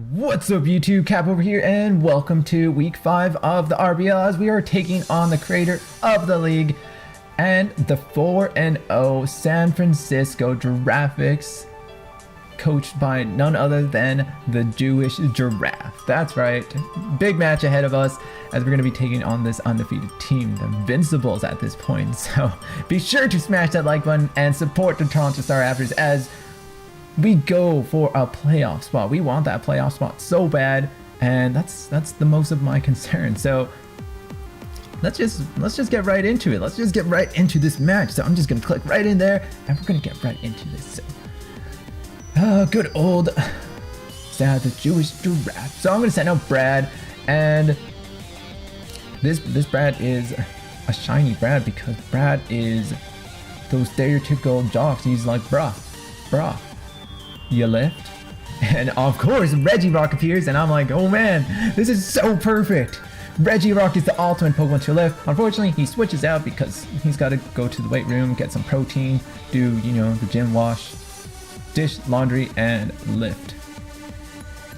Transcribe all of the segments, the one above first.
What's up YouTube, Cap over here, and welcome to week 5 of the RBL as we are taking on the creator of the league and the 4-0 San Francisco Girafarig, coached by none other than the Jewish Giraffe. That's right, big match ahead of us as we're going to be taking on this undefeated team, the Invincibles at this point. So be sure to smash that like button and support the Toronto Staraptors as we go for a playoff spot. We want that playoff spot so bad, and that's the most of my concern. So let's just get right into it. Let's just get right into this match. So I'm just gonna click right in there, and we're gonna get right into this. So, good old the Jewish Giraffe. So I'm gonna send out Brad, and this Brad is a shiny Brad because Brad is those stereotypical jocks. He's like, bruh. You lift, and of course Regirock appears, and I'm like, oh man, this is so perfect. Regirock is the ultimate Pokemon to lift. Unfortunately, he switches out because he's got to go to the weight room, get some protein, do, you know, the gym wash, dish, laundry, and lift.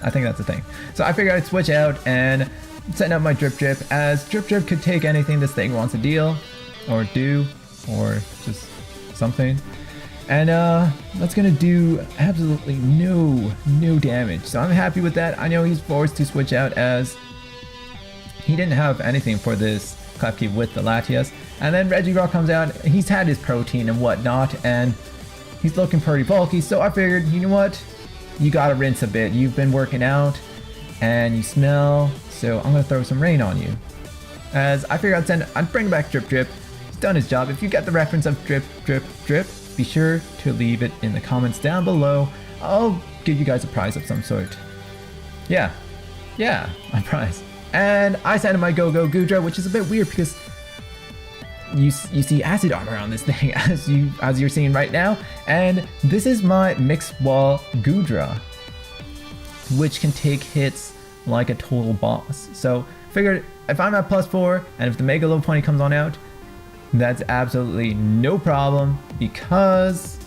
I think that's the thing. So I figured I'd switch out and send out my Drip, as Drip could take anything this thing wants to deal, or do, or just something. And that's gonna do absolutely no damage. So I'm happy with that. I know he's forced to switch out as he didn't have anything for this Klefki with the Latias. And then Regirock comes out, he's had his protein and whatnot, and he's looking pretty bulky. So I figured, you know what? You gotta rinse a bit. You've been working out and you smell, so I'm gonna throw some rain on you. As I figured I'd bring back Drip. He's done his job. If you get the reference of Drip, be sure to leave it in the comments down below. I'll give you guys a prize of some sort. Yeah, a prize. And I sent him my Go-Go Goodra, which is a bit weird because you see acid armor on this thing as you're seeing right now. And this is my Mixed Wall Goodra, which can take hits like a total boss. So figured if I'm at +4 and if the Mega Low Pony comes on out, that's absolutely no problem because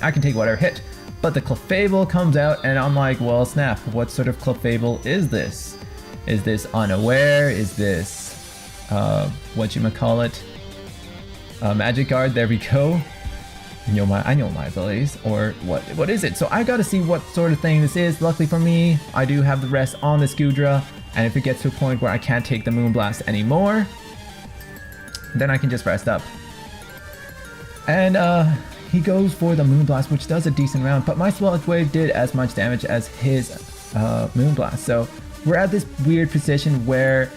I can take whatever hit. But the Clefable comes out and I'm like, well snap, what sort of Clefable is this? Is this unaware? Is this whatchamacallit? Magic Guard, there we go. I know my abilities, or what is it? So I gotta see what sort of thing this is. Luckily for me, I do have the rest on this Goodra, and if it gets to a point where I can't take the Moonblast anymore, then I can just rest up. And he goes for the Moonblast, which does a decent round, but my Sludge Wave did as much damage as his Moonblast. So we're at this weird position where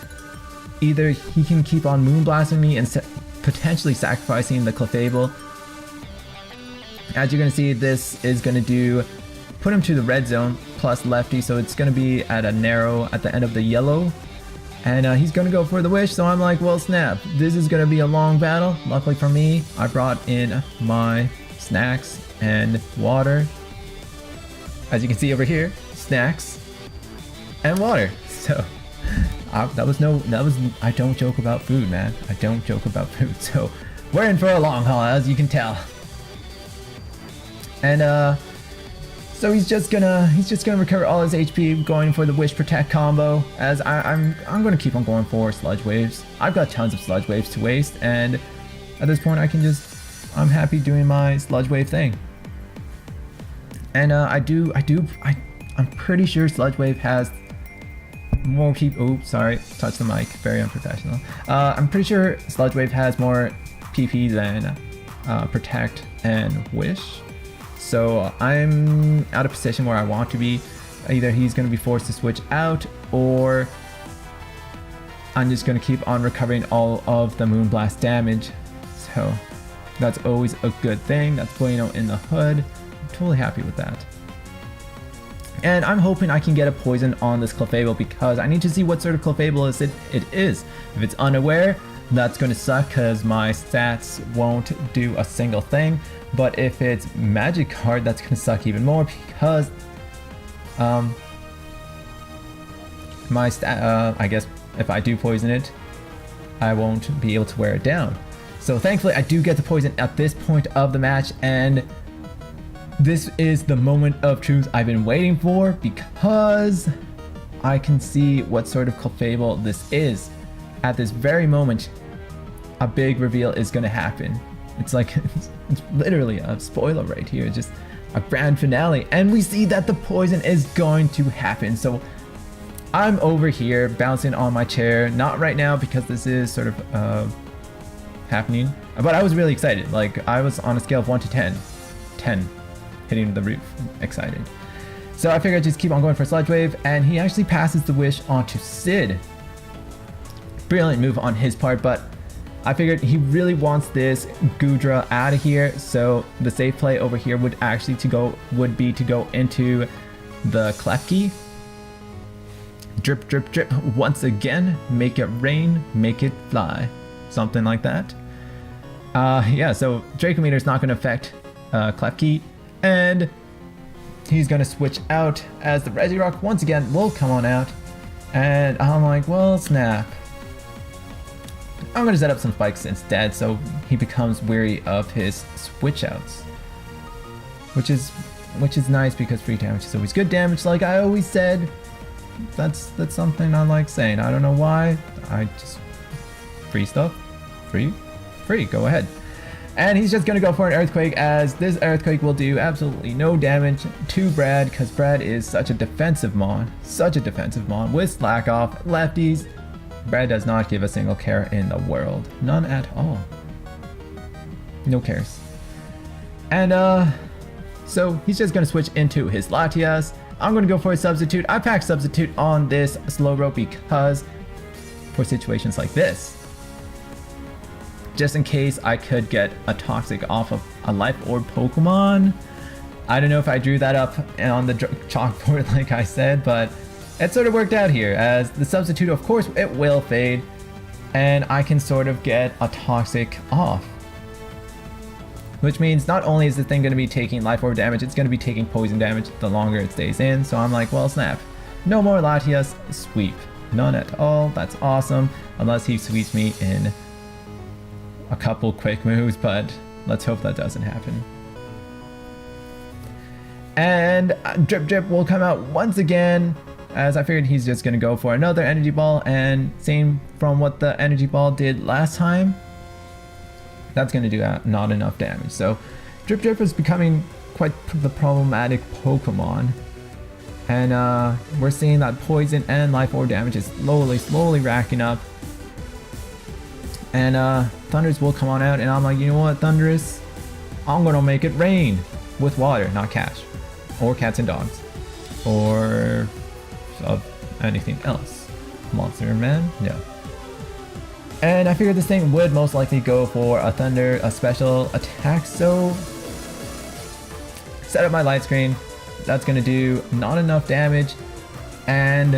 either he can keep on Moonblasting me and potentially sacrificing the Clefable. As you're gonna see, this is gonna put him to the red zone plus lefty, so it's gonna be at a narrow at the end of the yellow. And he's gonna go for the wish, so I'm like, well snap, this is gonna be a long battle. Luckily for me, I brought in my snacks and water. As you can see over here, snacks and water. So I don't joke about food, man. I don't joke about food. So we're in for a long haul, as you can tell. And so he's just gonna recover all his HP going for the Wish Protect combo, as I'm gonna keep on going for Sludge Waves. I've got tons of Sludge Waves to waste, and at this point I'm happy doing my Sludge Wave thing. And I'm pretty sure Sludge Wave has more PP. Oh, sorry, touched the mic, very unprofessional. I'm pretty sure Sludge Wave has more PP than Protect and Wish. So I'm out of position where I want to be. Either he's going to be forced to switch out, or I'm just going to keep on recovering all of the Moonblast damage. So that's always a good thing. That's bueno in the hood. I'm totally happy with that. And I'm hoping I can get a poison on this Clefable because I need to see what sort of Clefable it is. If it's unaware, that's going to suck because my stats won't do a single thing. But if it's Magic Card, that's going to suck even more because my I guess if I do poison it, I won't be able to wear it down. So thankfully I do get the poison at this point of the match, and this is the moment of truth I've been waiting for, because I can see what sort of Clefable this is. At this very moment, a big reveal is going to happen. It's like, it's literally a spoiler right here, just a grand finale. And we see that the poison is going to happen. So I'm over here bouncing on my chair, not right now because this is sort of happening, but I was really excited. Like, I was on a scale of 1 to 10. 10. Hitting the roof. Excited. So I figured I'd just keep on going for Sludge Wave, and he actually passes the wish onto Sid. Brilliant move on his part, but I figured he really wants this Goodra out of here, so the safe play over here would actually be to go into the Klefki. Drip, drip, drip once again. Make it rain, make it fly. Something like that. Yeah, so Dracometer's not going to affect Klefki, and he's going to switch out as the Regirock once again will come on out. And I'm like, well, snap. I'm going to set up some spikes instead, so he becomes weary of his switch outs. Which is nice, because free damage is always good damage, like I always said. That's something I like saying. I don't know why. I just... free stuff? Free, go ahead. And he's just going to go for an Earthquake, as this Earthquake will do absolutely no damage to Brad, because Brad is such a defensive mon. Such a defensive mon. With Slack Off, lefties, Brad does not give a single care in the world. None at all. No cares. And so he's just going to switch into his Latias. I'm going to go for a Substitute. I pack Substitute on this Slowbro because for situations like this, just in case I could get a Toxic off of a Life Orb Pokemon. I don't know if I drew that up on the chalkboard like I said, but it sort of worked out here, as the Substitute, of course, it will fade, and I can sort of get a Toxic off. Which means not only is the thing going to be taking Life Orb damage, it's going to be taking Poison damage the longer it stays in, so I'm like, well, snap. No more Latias, sweep. None at all, that's awesome, unless he sweeps me in a couple quick moves, but let's hope that doesn't happen. And Drip Drip will come out once again, as I figured he's just going to go for another Energy Ball, and same from what the Energy Ball did last time, that's going to do not enough damage. So Drip Drip is becoming quite the problematic Pokemon, and we're seeing that Poison and Life Orb damage is slowly racking up. And Thundurus will come on out, and I'm like, you know what, Thundurus, I'm gonna make it rain with water, not cash, or cats and dogs, or of anything else. Monster Man, no. And I figured this thing would most likely go for a special attack, so set up my light screen. That's gonna do not enough damage, and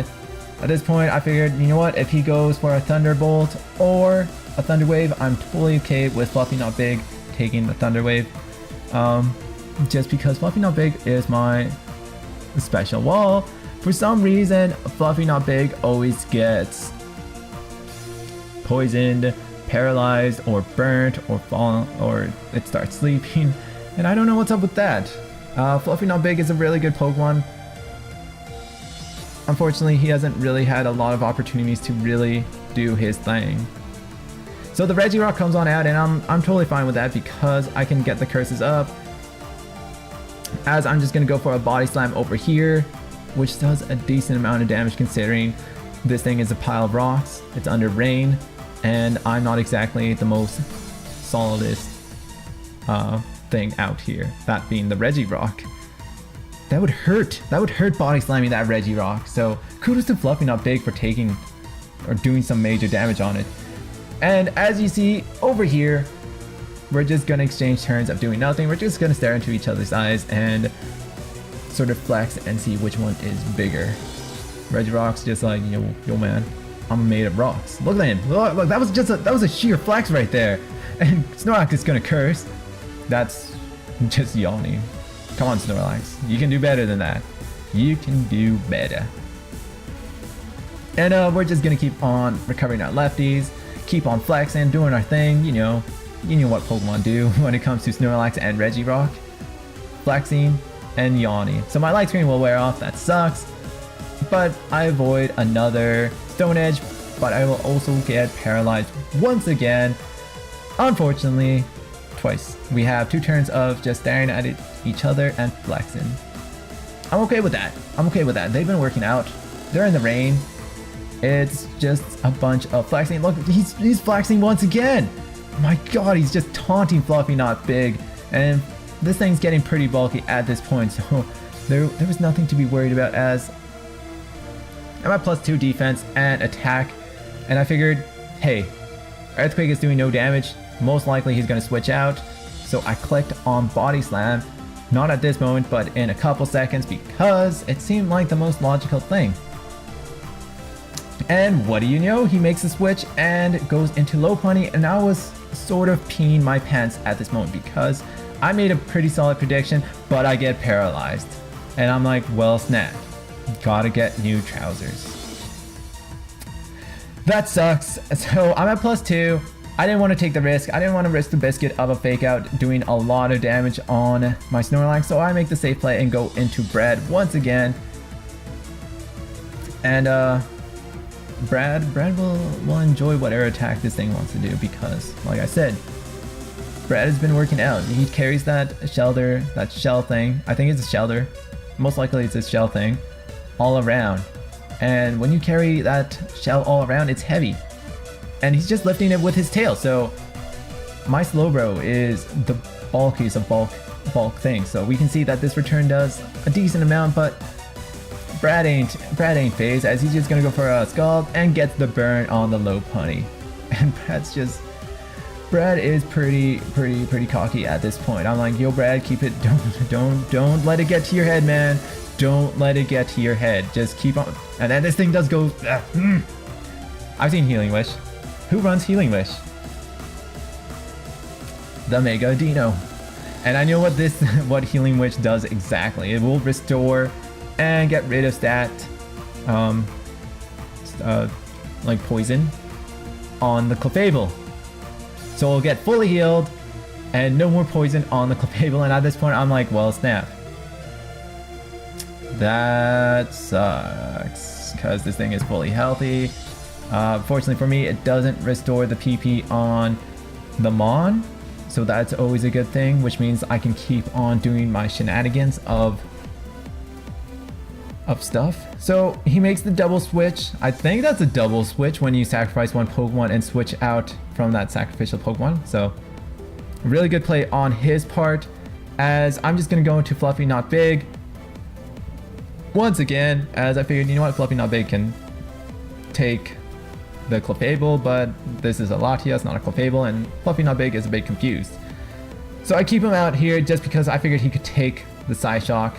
at this point I figured, you know what, if he goes for a Thunderbolt or a Thunder Wave, I'm totally okay with Fluffy Not Big taking the Thunder Wave, just because Fluffy Not Big is my special wall. For some reason, Fluffy Not Big always gets poisoned, paralyzed, or burnt, or fallen, or it starts sleeping, and I don't know what's up with that. Fluffy Not Big is a really good Pokemon. Unfortunately, he hasn't really had a lot of opportunities to really do his thing. So the Regirock comes on out, and I'm totally fine with that, because I can get the curses up, as I'm just going to go for a Body Slam over here, which does a decent amount of damage considering this thing is a pile of rocks, it's under rain, and I'm not exactly the most solidest thing out here, that being the Regirock. That would hurt Body Slamming that Regirock, so kudos to Fluffy Not Big for taking or doing some major damage on it. And as you see over here, we're just going to exchange turns of doing nothing. We're just going to stare into each other's eyes and sort of flex and see which one is bigger. Regirock's just like, yo man, I'm made of rocks. Look at him. Look, that was a sheer flex right there. And Snorlax is going to curse. That's just yawning. Come on, Snorlax. You can do better than that. You can do better. And we're just going to keep on recovering our lefties. Keep on flexing, doing our thing, you know what Pokemon do when it comes to Snorlax and Regirock. flexing and yawning. So my light screen will wear off, that sucks. But I avoid another Stone Edge, but I will also get paralyzed once again. Unfortunately, twice. We have 2 turns of just staring at each other and flexing. I'm okay with that. I'm okay with that. They've been working out. They're in the rain. It's just a bunch of flexing. Look, he's flexing once again. My god, he's just taunting Fluffy Not Big. And this thing's getting pretty bulky at this point, so there was nothing to be worried about as I'm at +2 defense and attack. And I figured, hey, Earthquake is doing no damage. Most likely he's going to switch out. So I clicked on Body Slam. Not at this moment, but in a couple seconds because it seemed like the most logical thing. And what do you know? He makes a switch and goes into low pony, and I was sort of peeing my pants at this moment because I made a pretty solid prediction, but I get paralyzed. And I'm like, well, snap. Gotta get new trousers. That sucks. So I'm at +2. I didn't want to take the risk. I didn't want to risk the biscuit of a fake out doing a lot of damage on my Snorlax, so I make the safe play and go into Brad once again. And Brad will enjoy whatever attack this thing wants to do because, like I said, Brad has been working out. He carries that shell thing. I think it's a shelter. Most likely it's a shell thing all around. And when you carry that shell all around, it's heavy. And he's just lifting it with his tail. So my Slowbro is the bulkiest of bulk things. So we can see that this return does a decent amount, but Brad ain't phased as he's just gonna go for a Scald and gets the burn on the low pony. And Brad is pretty cocky at this point. I'm like, yo Brad, keep it, don't let it get to your head, man. Don't let it get to your head. Just keep on. And then this thing does go. I've seen Healing Wish. Who runs Healing Wish? The Mega Dino. And I know what Healing Wish does exactly. It will restore and get rid of stat, like poison on the Clefable. So we'll get fully healed and no more poison on the Clefable. And at this point, I'm like, well, snap. That sucks because this thing is fully healthy. Fortunately for me, it doesn't restore the PP on the Mon, so that's always a good thing, which means I can keep on doing my shenanigans of stuff. So he makes the double switch. I think that's a double switch when you sacrifice one Pokemon and switch out from that sacrificial Pokemon. So really good play on his part, as I'm just gonna go into Fluffy Not Big once again, as I figured, you know what, Fluffy Not Big can take the Clefable, but this is a Latias, not a Clefable, and Fluffy Not Big is a bit confused. So I keep him out here just because I figured he could take the Psyshock,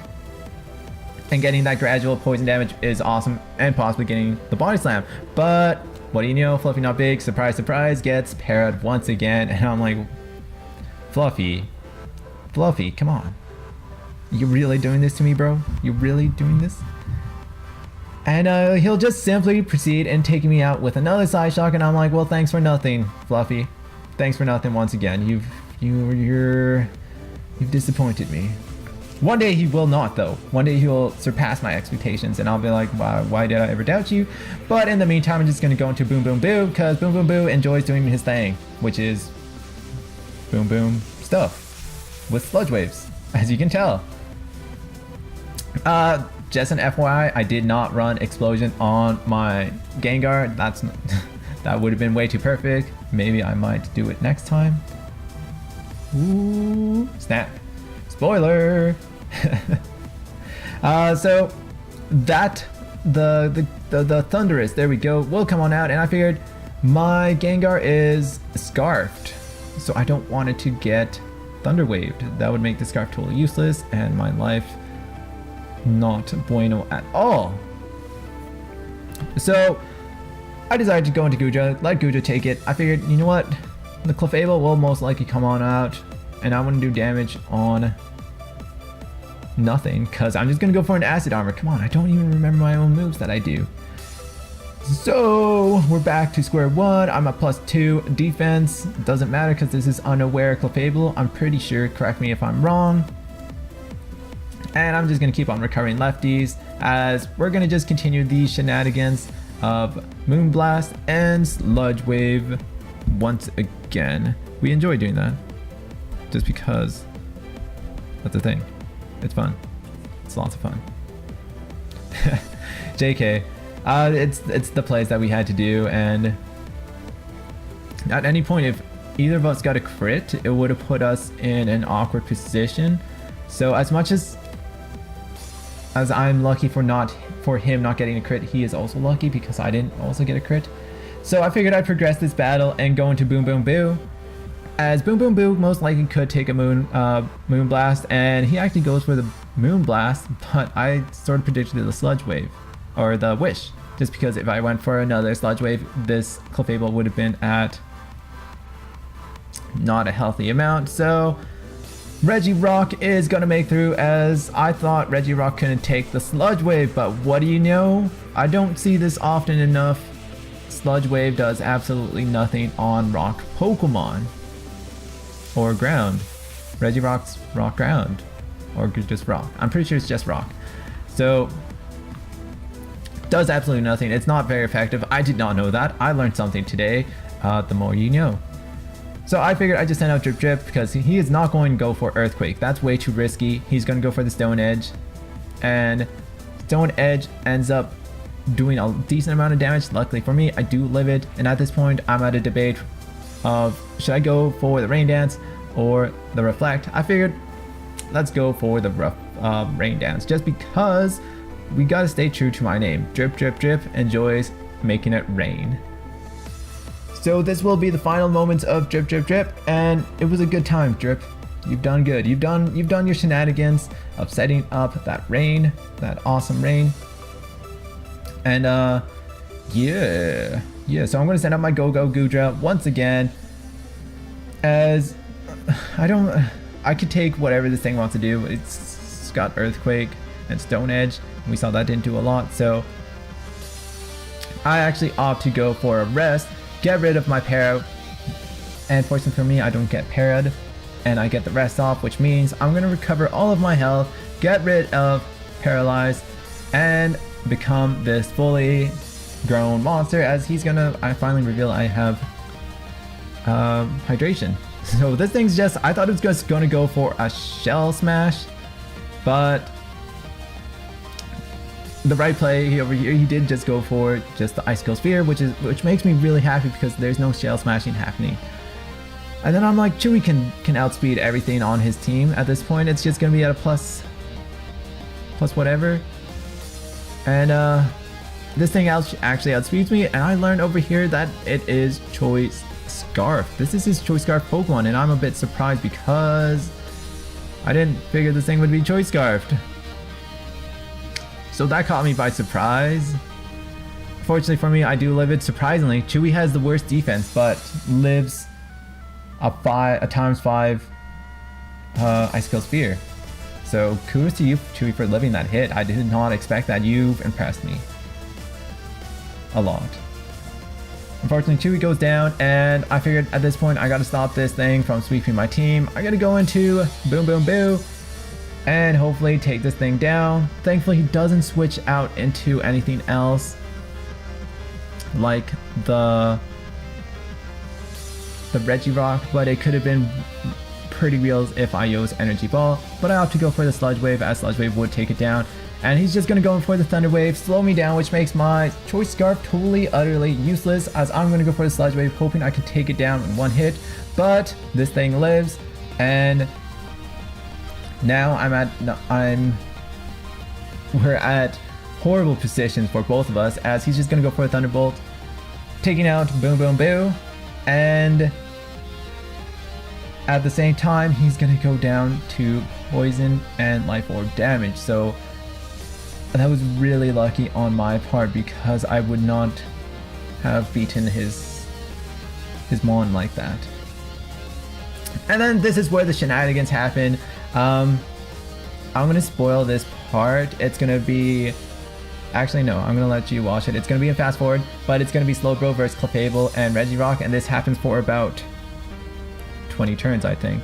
and getting that gradual poison damage is awesome, and possibly getting the Body Slam. But what do you know, Fluffy Not Big, surprise surprise, gets parried once again, and I'm like, Fluffy, come on. You really doing this to me, bro? You really doing this? And he'll just simply proceed and taking me out with another Psyshock, and I'm like, well, thanks for nothing, Fluffy. Thanks for nothing once again. You've disappointed me. One day he will not, though. One day he will surpass my expectations, and I'll be like, wow, why did I ever doubt you? But in the meantime, I'm just gonna go into Boom Boom Boo, because Boom Boom Boo enjoys doing his thing, which is boom boom stuff with sludge waves, as you can tell. Just an FYI, I did not run Explosion on my Gengar. That would have been way too perfect. Maybe I might do it next time. Ooh, snap. Spoiler. So that the Thunderous, there we go, will come on out, and I figured my Gengar is scarfed, so I don't want it to get Thunder Waved. That would make the Scarf tool useless and my life not bueno at all. So I decided to go into Guja, let Guja take it. I figured, you know what, the Clefable will most likely come on out, and I want to do damage on nothing, because I'm just gonna go for an Acid Armor. Come on, I don't even remember my own moves that I do. So we're back to square one. I'm at +2 defense. Doesn't matter because this is unaware Clefable, I'm pretty sure, correct me if I'm wrong. And I'm just going to keep on recovering lefties as we're going to just continue the shenanigans of Moonblast and Sludge Wave once again. We enjoy doing that just because that's the thing. It's fun. It's lots of fun. JK. It's the plays that we had to do, and at any point if either of us got a crit, it would have put us in an awkward position. So as much as I'm lucky for him not getting a crit, he is also lucky because I didn't also get a crit. So I figured I'd progress this battle and go into Boom Boom Boo, as Boom Boom Boo most likely could take a Moon Blast, and he actually goes for the Moon Blast, but I sort of predicted the Sludge Wave, or the Wish, just because if I went for another Sludge Wave, this Clefable would have been at not a healthy amount. So Regirock is gonna make through, as I thought Regirock couldn't take the Sludge Wave, but what do you know? I don't see this often enough. Sludge Wave does absolutely nothing on rock Pokemon. Or ground. Regirock's rock ground. Or just rock. I'm pretty sure it's just rock. So, does absolutely nothing. It's not very effective. I did not know that. I learned something today. The more you know. So I figured I'd just send out Drip Drip because he is not going to go for Earthquake. That's way too risky. He's going to go for the Stone Edge. And Stone Edge ends up doing a decent amount of damage. Luckily for me, I do live it. And at this point, I'm at a debate of should I go for the Rain Dance or the Reflect. I figured let's go for the Rain Dance just because we got to stay true to my name. Drip Drip Drip enjoys making it rain. So this will be the final moments of Drip Drip Drip, and it was a good time, Drip. You've done good. You've done your shenanigans of setting up that rain, that awesome rain. And yeah. So I'm gonna send out my Go Goodra once again, as I could take whatever this thing wants to do. It's got Earthquake and Stone Edge. And we saw that didn't do a lot, so I actually opt to go for a rest. Get rid of my para, and fortunately for me, I don't get para'd, and I get the rest off, which means I'm gonna recover all of my health, get rid of Paralyze, and become this fully grown monster. As I finally reveal I have hydration. So this thing's I thought it was just gonna go for a Shell Smash, but the right play over here, he did just go for just the Icicle Sphere, which makes me really happy because there's no Shell Smashing happening. And then I'm like, Chewy can outspeed everything on his team at this point. It's just gonna be at a plus whatever. And this thing actually outspeeds me, and I learned over here that it is Choice Scarf. This is his Choice Scarf Pokemon, and I'm a bit surprised because I didn't figure this thing would be Choice Scarfed. So that caught me by surprise. Fortunately for me, I do live it. Surprisingly, Chewy has the worst defense, but lives a ×5 Icicle Sphere. So kudos to you, Chewy, for living that hit. I did not expect that. You've impressed me a lot. Unfortunately, Chewy goes down, and I figured at this point I gotta stop this thing from sweeping my team. I gotta go into Boom Boom Boo and hopefully take this thing down. Thankfully, he doesn't switch out into anything else like the Regirock, but it could have been pretty real if I use Energy Ball. But I opt to go for the Sludge Wave, as Sludge Wave would take it down. And he's just gonna go in for the Thunder Wave, slow me down, which makes my Choice Scarf totally, utterly useless, as I'm gonna go for the Sludge Wave, hoping I can take it down in one hit. But this thing lives, and now we're at horrible positions for both of us, as he's just gonna go for a Thunderbolt, taking out Boom Boom Boo, and at the same time he's gonna go down to Poison and Life Orb damage. So that was really lucky on my part, because I would not have beaten his Mon like that. And then this is where the shenanigans happen. I'm gonna spoil this part. It's gonna be, actually no, I'm gonna let you watch it. It's gonna be in fast forward, but it's gonna be Slowbro versus Clefable and Regirock, and this happens for about 20 turns, I think.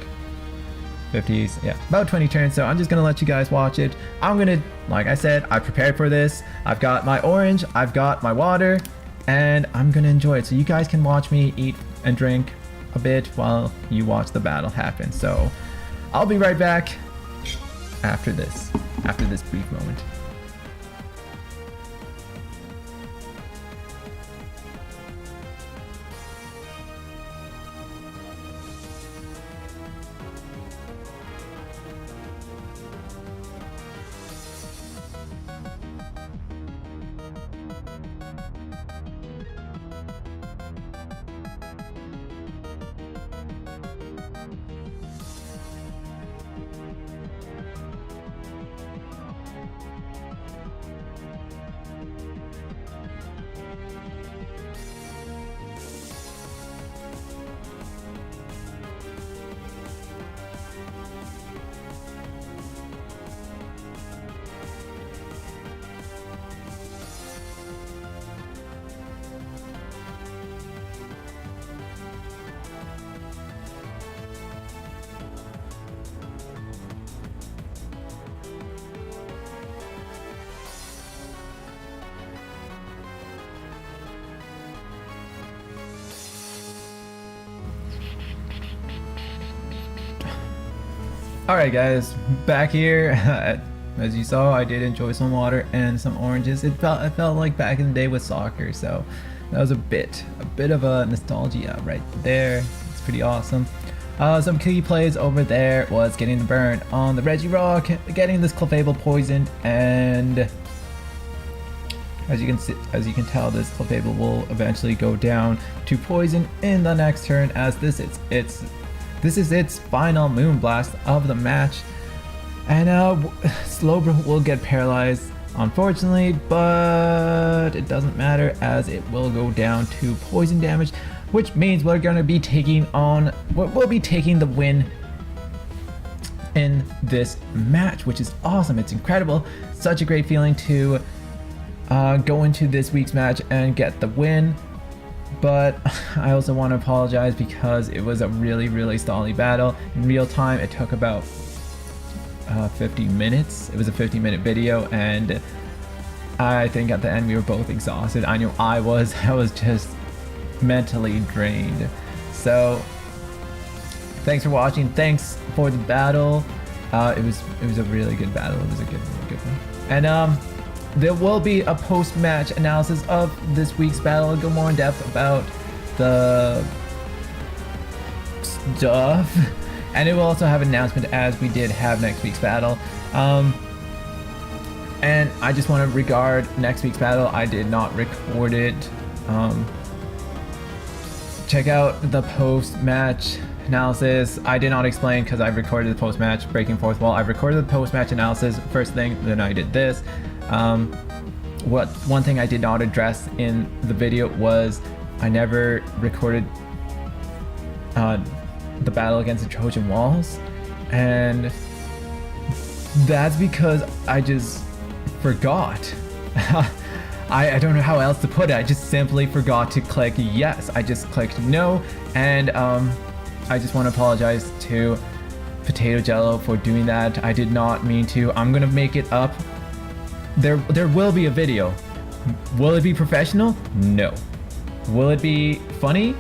50s, yeah, about 20 turns. So I'm just gonna let you guys watch it. I'm gonna, like I said, I prepared for this. I've got my orange, I've got my water, and I'm gonna enjoy it. So you guys can watch me eat and drink a bit while you watch the battle happen. So I'll be right back after this brief moment. Alright guys, back here. As you saw, I did enjoy some water and some oranges. It felt like back in the day with soccer, so that was a bit of a nostalgia right there. It's pretty awesome. Some key plays over there was getting the burn on the Reggie Rock, getting this Clefable poisoned, and as you can tell, this Clefable will eventually go down to poison in the next turn, as this is its final Moonblast of the match. And Slowbro will get paralyzed, unfortunately, but it doesn't matter as it will go down to poison damage, which means we're going to be taking the win in this match, which is awesome. It's incredible. Such a great feeling to go into this week's match and get the win. But I also want to apologize because it was a really stally battle. In real time, it took about 50 minutes. It was a 50-minute video, and I think at the end we were both exhausted. I know I was just mentally drained. So thanks for watching. Thanks for the battle. It was a really good battle. It was a really good one. And there will be a post-match analysis of this week's battle. I'll go more in depth about the stuff, and it will also have an announcement as we did have next week's battle. And I just want to regard next week's battle. I did not record it. Check out the post-match analysis. I did not explain because I recorded the post-match breaking fourth wall. I recorded the post-match analysis first thing, then I did this. One thing I did not address in the video was I never recorded the battle against the Trojan walls, and that's because I just forgot. I don't know how else to put it. I just simply forgot to click yes. I just clicked no, and I just want to apologize to Potato Jello for doing that. I did not mean to. I'm gonna make it up. There will be a video. Will it be professional? No. Will it be funny?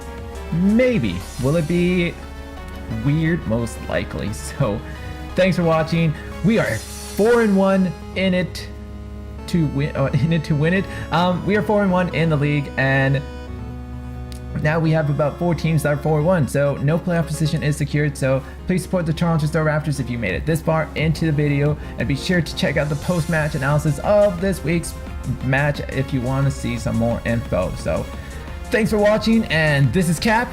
Maybe. Will it be weird? Most likely. So thanks for watching. We are 4-1 in it to win. We are 4-1 in the league, and now we have about 4 teams that are 4-1, so no playoff position is secured. So please support the Toronto Staraptors if you made it this far into the video, and be sure to check out the post-match analysis of this week's match if you want to see some more info. So thanks for watching, and this is Cap.